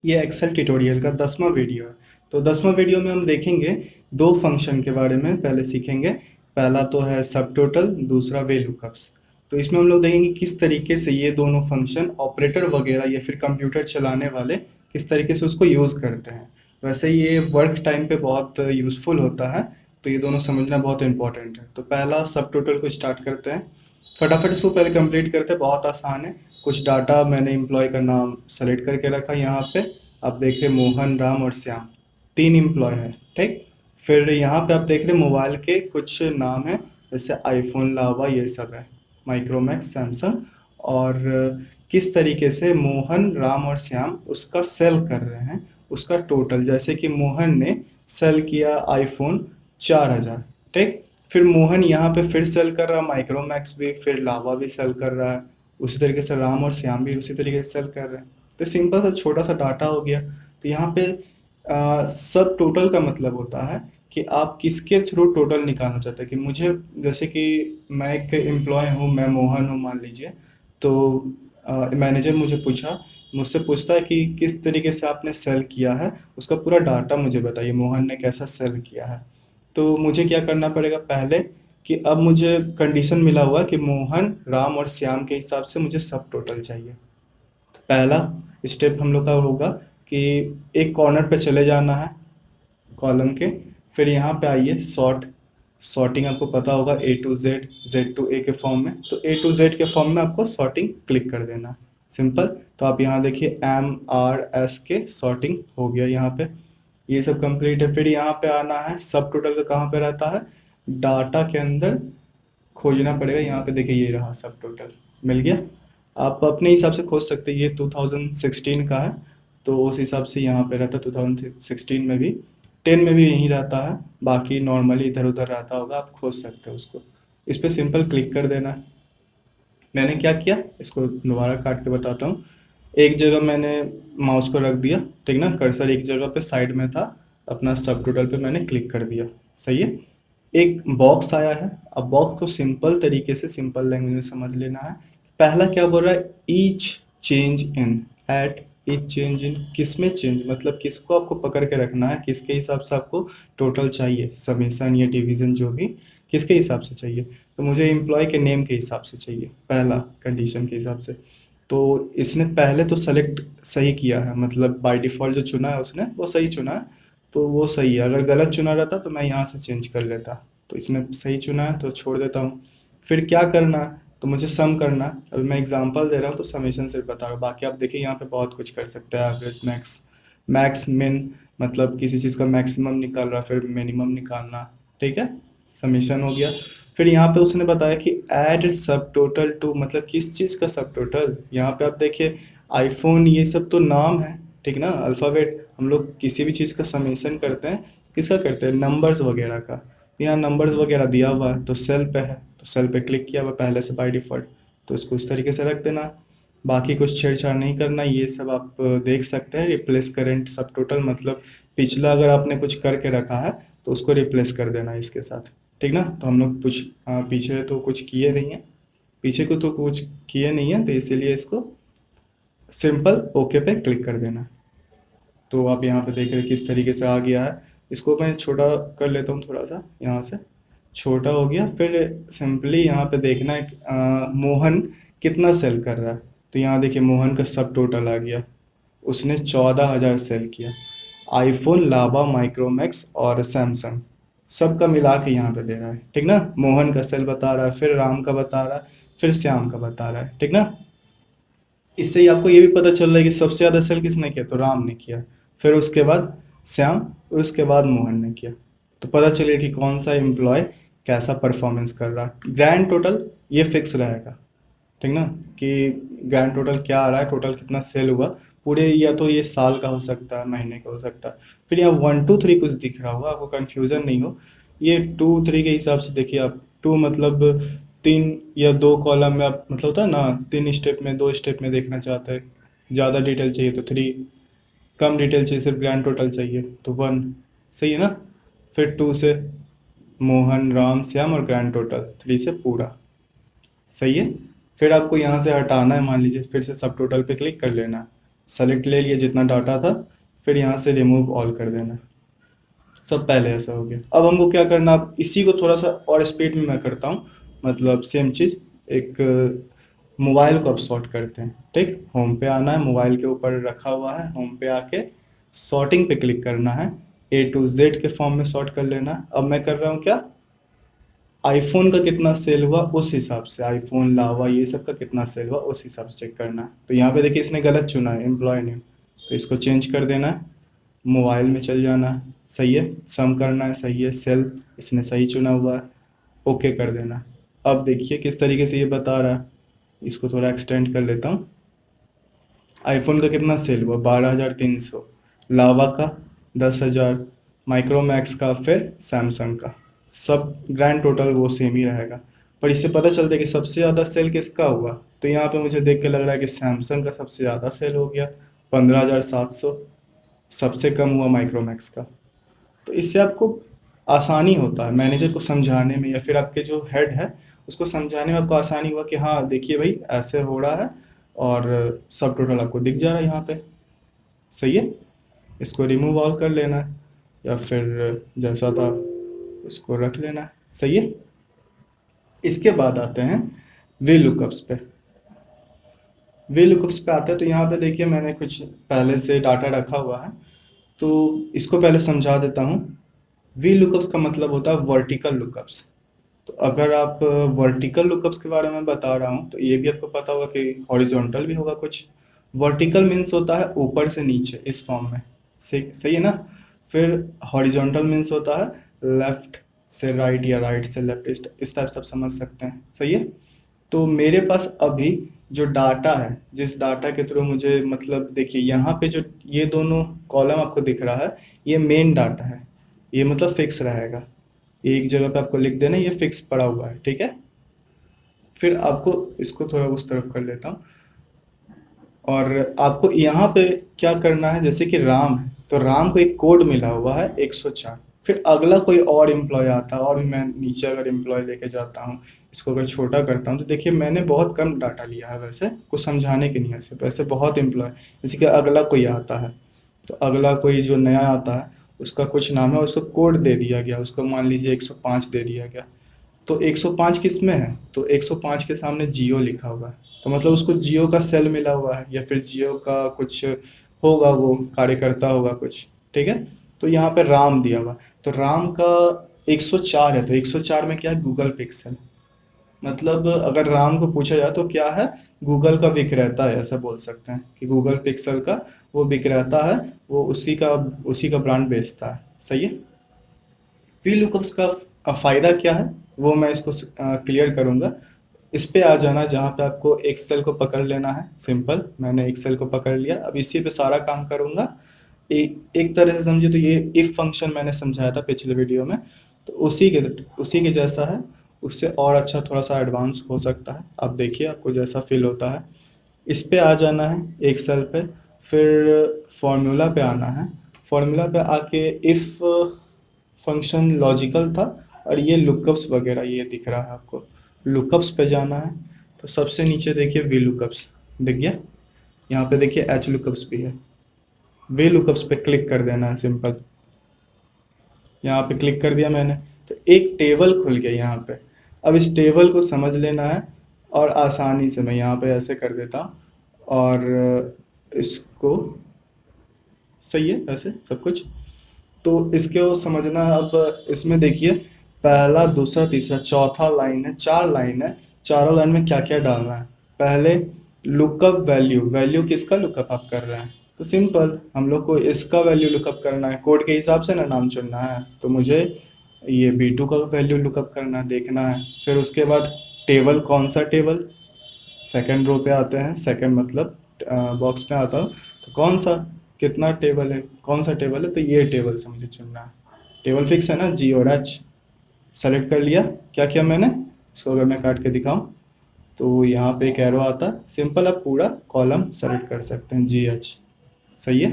ये Excel tutorial का 10वां video है। तो 10वां वीडियो में हम देखेंगे दो फंक्शन के बारे में पहले सीखेंगे। पहला तो है सब टोटल, दूसरा वे लुकअप्स। तो इसमें हम लोग देखेंगे किस तरीके से ये दोनों फंक्शन ऑपरेटर वगैरह या फिर कंप्यूटर चलाने वाले किस तरीके से उसको यूज़ करते हैं। वैसे ये वर्क टाइम पे बहुत यूज़फुल होता है, तो ये दोनों समझना बहुत इंपॉर्टेंट है। तो पहला सब टोटल को स्टार्ट करते हैं। फटाफट इसको पहले कंप्लीट करते हैं, बहुत आसान है। कुछ डाटा मैंने एम्प्लॉय का नाम सेलेक्ट करके रखा यहाँ पे। आप देख रहे मोहन, राम और श्याम, तीन एम्प्लॉय है, ठीक। फिर यहाँ पे आप देख रहे मोबाइल के कुछ नाम है, जैसे आईफोन, लावा, ये सब है, माइक्रोमैक्स, सैमसंग। और किस तरीके से मोहन, राम और श्याम उसका सेल कर रहे हैं, उसका टोटल। जैसे कि मोहन ने सेल किया आईफोन 4000, ठीक। फिर मोहन यहाँ पे फिर सेल कर रहा है माइक्रोमैक्स भी, फिर लावा भी सेल कर रहा है। उसी तरीके से राम और श्याम भी उसी तरीके से सेल कर रहे हैं। तो सिंपल सा छोटा सा डाटा हो गया। तो यहाँ पे सब टोटल का मतलब होता है कि आप किसके थ्रू टोटल निकालना चाहते हैं। कि मुझे, जैसे कि मैं एक एम्प्लॉय हूँ, मैं मोहन हूँ मान लीजिए। तो मैनेजर मुझे पूछा, मुझसे पूछता है कि किस तरीके से आपने सेल किया है, उसका पूरा डाटा मुझे बताइए, मोहन ने कैसा सेल किया है। तो मुझे क्या करना पड़ेगा पहले, कि अब मुझे कंडीशन मिला हुआ है कि मोहन, राम और श्याम के हिसाब से मुझे सब टोटल चाहिए। तो पहला स्टेप हम लोग का होगा कि एक कॉर्नर पे चले जाना है कॉलम के। फिर यहाँ पे आइए सॉर्ट। सॉर्टिंग आपको पता होगा, ए टू जेड, जेड टू ए के फॉर्म में। तो ए टू जेड के फॉर्म में आपको सॉर्टिंग क्लिक कर देना है, सिंपल। तो आप यहाँ देखिए एम आर एस के सॉर्टिंग हो गया यहाँ पे। ये सब कंप्लीट है। फिर यहाँ पे आना है सब टोटल का कहाँ पे रहता है, डाटा के अंदर खोजना पड़ेगा। यहाँ पे देखिए ये रहा सब टोटल, मिल गया। आप अपने हिसाब से खोज सकते हैं, ये 2016 का है, तो उस हिसाब से यहाँ पे रहता है 2016 में भी, 10 में भी यही रहता है। बाकी नॉर्मली इधर उधर रहता होगा, आप खोज सकते हैं उसको। इस पर सिंपल क्लिक कर देना है। मैंने क्या किया, इसको दोबारा काट के बताता हूँ। एक जगह मैंने माउस को रख दिया, ठीक ना, कर्सर एक जगह पे साइड में था, अपना सब टोटल पे मैंने क्लिक कर दिया, सही है। एक बॉक्स आया है। अब बॉक्स को सिंपल तरीके से सिंपल लैंग्वेज में समझ लेना है। पहला क्या बोल रहा है, each change in, at each change in, किस में चेंज, मतलब किसको आपको पकड़ के रखना है, किसके हिसाब से आपको टोटल चाहिए, समेशन या डिवीजन जो भी, किसके हिसाब से चाहिए। तो मुझे एम्प्लॉय के नेम के हिसाब से चाहिए, पहला कंडीशन के हिसाब से। तो इसने पहले तो सेलेक्ट सही किया है, मतलब बाय डिफ़ॉल्ट जो चुना है उसने वो सही चुना है, तो वो सही है। अगर गलत चुना रहता तो मैं यहाँ से चेंज कर लेता। तो इसने सही चुना है तो छोड़ देता हूँ। फिर क्या करना है, तो मुझे सम करना है। अभी मैं एग्जांपल दे रहा हूँ तो समेशन से बता रहा हूँ, बाकी आप देखिए यहाँ पे बहुत कुछ कर सकते हैं। एवरेज, मैक्स, मैक्स मिन, मतलब किसी चीज़ का मैक्सिमम निकाल रहा है, फिर मिनिमम निकालना, ठीक है। समेशन हो गया। फिर यहाँ पे उसने बताया कि ऐड सब टोटल टू, मतलब किस चीज़ का सब टोटल। यहाँ पे आप देखिए आईफोन, ये सब तो नाम है, ठीक ना, अल्फ़ाबेट। हम लोग किसी भी चीज़ का समेशन करते हैं, किसका करते हैं, नंबर्स वगैरह का। तो यहाँ नंबर्स वगैरह दिया हुआ है, तो सेल पे है, तो सेल पे क्लिक किया हुआ पहले से बाय डिफ़ॉल्ट, तो इसको इस तरीके से रख देना। बाकी कुछ छेड़छाड़ नहीं करना। ये सब आप देख सकते हैं, रिप्लेस करेंट सब टोटल, मतलब पिछला अगर आपने कुछ करके रखा है तो उसको रिप्लेस कर देना इसके साथ, ठीक ना। तो हम लोग कुछ पीछे तो कुछ किए नहीं है, पीछे को तो कुछ किए नहीं है, तो इसीलिए इसको सिंपल ओके पे क्लिक कर देना। तो आप यहाँ पे देख रहे हैं किस तरीके से आ गया है। इसको मैं छोटा कर लेता हूँ थोड़ा सा, यहाँ से छोटा हो गया। फिर सिंपली यहाँ पे देखना है मोहन कितना सेल कर रहा है। तो यहाँ देखिए मोहन का सब टोटल आ गया, उसने 14,000 सेल किया। आईफोन, लावा, माइक्रोमैक्स और सैमसंग सबका मिला के यहाँ पे दे रहा है, ठीक ना। मोहन का सेल बता रहा है, फिर राम का बता रहा है, फिर श्याम का बता रहा है, ठीक ना। इससे ही आपको ये भी पता चल रहा है कि सबसे ज़्यादा सेल किसने किया, तो राम ने किया। फिर उसके बाद श्याम, और उसके बाद मोहन ने किया। तो पता चले कि कौन सा एम्प्लॉय कैसा परफॉर्मेंस कर रहा है। ग्रैंड टोटल ये फिक्स रहेगा, ठीक ना, कि ग्रैंड टोटल क्या आ रहा है, टोटल कितना सेल हुआ पूरे, या तो ये साल का हो सकता है, महीने का हो सकता है। फिर यहाँ 1 2 3 कुछ दिख रहा होगा, आपको कन्फ्यूज़न नहीं हो। ये 2 3 के हिसाब से देखिए आप, टू मतलब 3 या 2 कॉलम में आप, मतलब होता है ना, 3 स्टेप में, 2 स्टेप में देखना चाहते हैं। ज़्यादा डिटेल चाहिए तो 3, कम डिटेल चाहिए, सिर्फ ग्रैंड टोटल चाहिए तो 1, सही है ना। फिर 2 से मोहन, राम, श्याम, और ग्रैंड टोटल 3 से पूरा, सही है। फिर आपको यहाँ से हटाना है, मान लीजिए फिर से सब टोटल पे क्लिक कर लेना है। सेलेक्ट ले लिया जितना डाटा था, फिर यहाँ से रिमूव ऑल कर देना। सब पहले ऐसा हो गया। अब हमको क्या करना, अब इसी को थोड़ा सा और स्पीड में मैं करता हूँ, मतलब सेम चीज़। एक मोबाइल को अब सॉर्ट करते हैं। ठीक, होम पे आना है, मोबाइल के ऊपर रखा हुआ है, होम पे आके सॉर्टिंग पे क्लिक करना है, ए टू जेड के फॉर्म में सॉर्ट कर लेना है। अब मैं कर रहा हूँ क्या, आईफोन का कितना सेल हुआ उस हिसाब से, आईफोन लावा ये सब का कितना सेल हुआ उस हिसाब से चेक करना है। तो यहाँ पे देखिए इसने गलत चुना है एम्प्लॉय नेम, तो इसको चेंज कर देना है, मोबाइल में चल जाना है, सही है, सम करना है, सही है, सेल इसने सही चुना हुआ है, ओके कर देना। अब देखिए किस तरीके से ये बता रहा है, इसको थोड़ा एक्सटेंड कर लेता हूँ। आईफोन का कितना सेल हुआ, 12,300, लावा का 10,000, माइक्रोमैक्स का, फिर सैमसंग का, सब ग्रैंड टोटल वो सेम ही रहेगा। पर इससे पता चलता है कि सबसे ज़्यादा सेल किसका हुआ, तो यहाँ पे मुझे देख के लग रहा है कि सैमसंग का सबसे ज़्यादा सेल हो गया, 15,700। सबसे कम हुआ माइक्रोमैक्स का। तो इससे आपको आसानी होता है मैनेजर को समझाने में, या फिर आपके जो हेड है उसको समझाने में आपको आसानी हुआ कि हाँ देखिए भाई ऐसे हो रहा है, और सब टोटल आपको दिख जा रहा है यहाँ पे, सही है। इसको रिमूव ऑल कर लेना है, या फिर जैसा था उसको रख लेना है, सही है। इसके बाद आते हैं वे लुकअप्स पे। वे लुकअप्स पे आते हैं तो यहाँ पे देखिए मैंने कुछ पहले से डाटा रखा हुआ है, तो इसको पहले समझा देता हूँ। वी लुकअप्स का मतलब होता है वर्टिकल लुकअप्स। तो अगर आप वर्टिकल लुकअप्स के बारे में बता रहा हूँ तो ये भी आपको पता होगा कि हॉरिजॉन्टल भी होगा कुछ। वर्टिकल मीन्स होता है ऊपर से नीचे इस फॉर्म में, सही सही है ना। फिर हॉरिजॉन्टल मीन्स होता है लेफ्ट से राइट या राइट से लेफ्ट, इस टाइप से आप समझ सकते हैं, सही है। तो मेरे पास अभी जो डाटा है, जिस डाटा के थ्रू मुझे, मतलब देखिए यहाँ पे जो ये दोनों कॉलम आपको दिख रहा है, ये मेन डाटा है, ये मतलब फिक्स रहेगा, एक जगह पे आपको लिख देना ये फिक्स पड़ा हुआ है, ठीक है। फिर आपको इसको थोड़ा उस तरफ कर लेता हूँ, और आपको यहाँ पे क्या करना है, जैसे कि राम है तो राम को एक कोड मिला हुआ है 104। फिर अगला कोई और एम्प्लॉय आता है, और भी मैं नीचे अगर एम्प्लॉय लेके जाता हूँ, इसको अगर छोटा करता हूँ तो देखिए मैंने बहुत कम डाटा लिया है, वैसे कुछ समझाने के नहीं है सिर्फ, वैसे बहुत एम्प्लॉय, जैसे कि अगला कोई आता है, तो अगला कोई जो नया आता है उसका कुछ नाम है, उसको कोड दे दिया गया, उसको मान लीजिए 105 दे दिया गया। तो 105 किस में है, तो 105 के सामने जियो लिखा हुआ है, तो मतलब उसको जियो का सेल मिला हुआ है, या फिर जियो का कुछ होगा, वो कार्यकर्ता होगा कुछ, ठीक है। तो यहाँ पे राम दिया हुआ, तो राम का 104 है, तो 104 में क्या है, गूगल पिक्सल। मतलब अगर राम को पूछा जाए तो क्या है, गूगल का विक्रेता है, ऐसा बोल सकते हैं कि गूगल पिक्सल का वो विक्रेता है, वो उसी का ब्रांड बेचता है, सही है। वी लुकअप्स का फ़ायदा क्या है वो मैं इसको क्लियर करूँगा। इस पे आ जाना जहाँ पे आपको एक्सेल को पकड़ लेना है, सिंपल, मैंने एक्सेल को पकड़ लिया, अब इसी पे सारा काम करूँगा। एक तरह से समझे तो ये इफ फंक्शन मैंने समझाया था पिछले वीडियो में, तो उसी के जैसा है, उससे और अच्छा थोड़ा सा एडवांस हो सकता है। अब देखिए आपको जैसा फील होता है। इस पे आ जाना है एक्सेल पे, फिर फॉर्मूला पे आना है, फॉर्मूला पे आके इफ़ फंक्शन लॉजिकल था, और ये लुकअप्स वगैरह ये दिख रहा है आपको, लुकअप्स पे जाना है। तो सबसे नीचे देखिए वी लुकअप्स दिख गया, यहाँ पे देखिए एच लुकअप्स भी है, वे लुकअप्स पे क्लिक कर देना है सिंपल। यहाँ पे क्लिक कर दिया मैंने, तो एक टेबल खुल गया यहाँ पे। अब इस टेबल को समझ लेना है, और आसानी से मैं यहाँ पे ऐसे कर देता हूँ, और इसको, सही है वैसे सब कुछ। तो इसके वो समझना, अब इसमें देखिए पहला दूसरा तीसरा चौथा लाइन है, 4 लाइन है, चारों लाइन में क्या क्या डालना है। पहले लुकअप वैल्यू, वैल्यू किसका लुकअप आप कर रहे हैं, तो सिंपल हम लोग को इसका वैल्यू लुकअप करना है, कोड के हिसाब से ना नाम चुनना है, तो मुझे ये B2 का वैल्यू लुकअप करना है, देखना है। फिर उसके बाद टेबल, कौन सा टेबल, सेकंड रो पे आते हैं, सेकंड मतलब बॉक्स में आता हूँ, तो कौन सा, कितना टेबल है, कौन सा टेबल है, तो ये टेबल से मुझे चुनना है। टेबल फिक्स है ना, जी और एच, सेलेक्ट कर लिया। क्या किया मैंने, इसको अगर मैं काट के दिखाऊं तो यहाँ पे एक एरो आता है, सिंपल आप पूरा कॉलम सेलेक्ट कर सकते हैं, जी एच, सही है।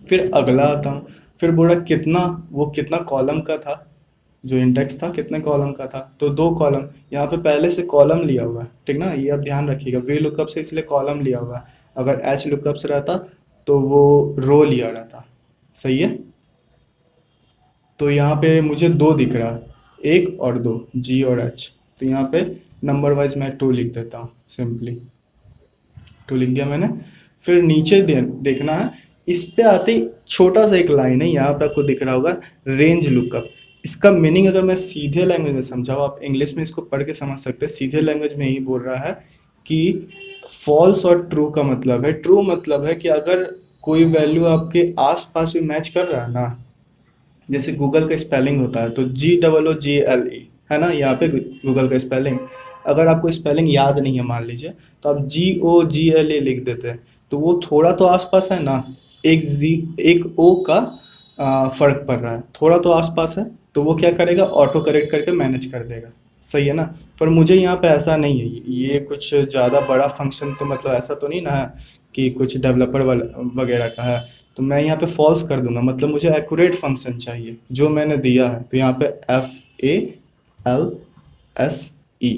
फिर अगला आता हूँ, फिर बोला कितना, वो कितना कॉलम का था, जो इंडेक्स था कितने कॉलम का था, तो 2 कॉलम, यहाँ पे पहले से कॉलम लिया हुआ है, ठीक ना, ये आप ध्यान रखिएगा, वी लुकअप से इसलिए कॉलम लिया हुआ है। अगर एच लुकअप्स रहता तो वो रो लिया रहता। सही है। तो यहाँ पे मुझे दो दिख रहा है, एक और दो, जी और एच। तो यहाँ पे नंबर वाइज मैं टू लिख देता हूँ सिंपली। टू लिख दिया मैंने। फिर नीचे देखना है, इस पे आते ही छोटा सा एक लाइन है, यहाँ पे आपको दिख रहा होगा रेंज लुकअप। इसका मीनिंग अगर मैं सीधे लैंग्वेज में समझाऊँ, आप इंग्लिश में इसको पढ़ के समझ सकते हैं, सीधे लैंग्वेज में यही बोल रहा है कि फॉल्स और ट्रू का मतलब है, ट्रू मतलब है कि अगर कोई वैल्यू आपके आसपास भी मैच कर रहा है ना, जैसे गूगल का स्पेलिंग होता है तो GOOGLE है ना, यहाँ पे गूगल का स्पेलिंग। अगर आपको स्पेलिंग याद नहीं है मान लीजिए, तो आप GOGLE लिख देते हैं, तो वो थोड़ा तो आसपास है ना, एक जी एक ओ का फर्क पड़ रहा है, थोड़ा तो आसपास है, तो वो क्या करेगा, ऑटो करेक्ट करके मैनेज कर देगा। सही है ना। पर मुझे यहाँ पे ऐसा नहीं है, ये कुछ ज़्यादा बड़ा फंक्शन तो मतलब ऐसा तो नहीं ना है कि कुछ डेवलपर वगैरह का है। तो मैं यहाँ पे फॉल्स कर दूंगा, मतलब मुझे एक्यूरेट फंक्शन चाहिए जो मैंने दिया है। तो यहाँ पे FALSE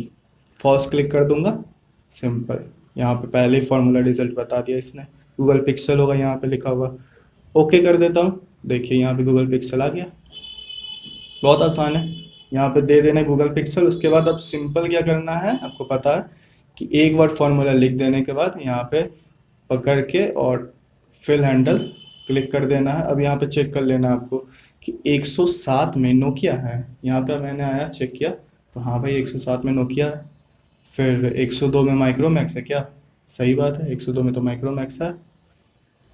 फॉल्स क्लिक कर दूंगा, सिंपल। यहाँ पे पहले ही फॉर्मूला रिजल्ट बता दिया इसने, गूगल पिक्सल होगा यहाँ पे लिखा हुआ। ओके कर देता हूँ, देखिए यहाँ पे गूगल पिक्सल आ गया। बहुत आसान है, यहाँ पे दे देना गूगल पिक्सल। उसके बाद अब सिंपल क्या करना है आपको पता है कि एक बार फॉर्मूला लिख देने के बाद यहाँ पे पकड़ के और फिल हैंडल क्लिक कर देना है। अब यहाँ पे चेक कर लेना है आपको कि 107 में नोकिया है। यहाँ पे मैंने आया चेक किया, तो हाँ भाई 107 में नोकिया है। फिर 102 में माइक्रोमैक्स है क्या, सही बात है, 102 में तो माइक्रोमैक्स है।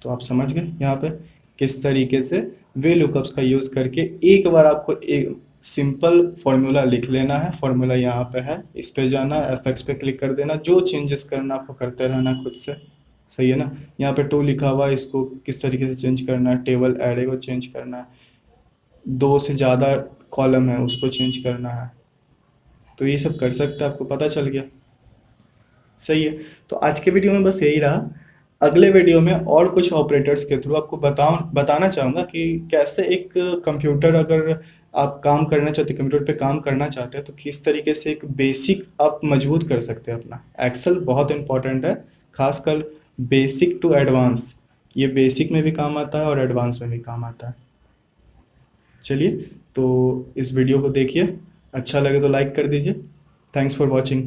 तो आप समझ गए यहाँ पे किस तरीके से वे लुकअप्स का यूज़ करके एक बार आपको एक सिंपल फॉर्मूला लिख लेना है। फॉर्मूला यहाँ पे है, इस पे जाना, FX पे क्लिक कर देना, जो चेंजेस करना आपको करते रहना खुद से। सही है ना। यहाँ पे टू लिखा हुआ है, इसको किस तरीके से चेंज करना है, टेबल एरे को चेंज करना है, दो से ज़्यादा कॉलम है उसको चेंज करना है। तो ये सब कर सकते हैं, आपको पता चल गया। सही है। तो आज के वीडियो में बस यही रहा। अगले वीडियो में और कुछ ऑपरेटर्स के थ्रू आपको बताना चाहूँगा कि कैसे एक कंप्यूटर, अगर आप काम करना चाहते, कंप्यूटर पे काम करना चाहते हैं, तो किस तरीके से एक बेसिक आप मजबूत कर सकते हैं अपना। एक्सेल बहुत इंपॉर्टेंट है, खासकर बेसिक टू एडवांस। ये बेसिक में भी काम आता है और एडवांस में भी काम आता है। चलिए, तो इस वीडियो को देखिए, अच्छा लगे तो लाइक कर दीजिए। Thanks for watching.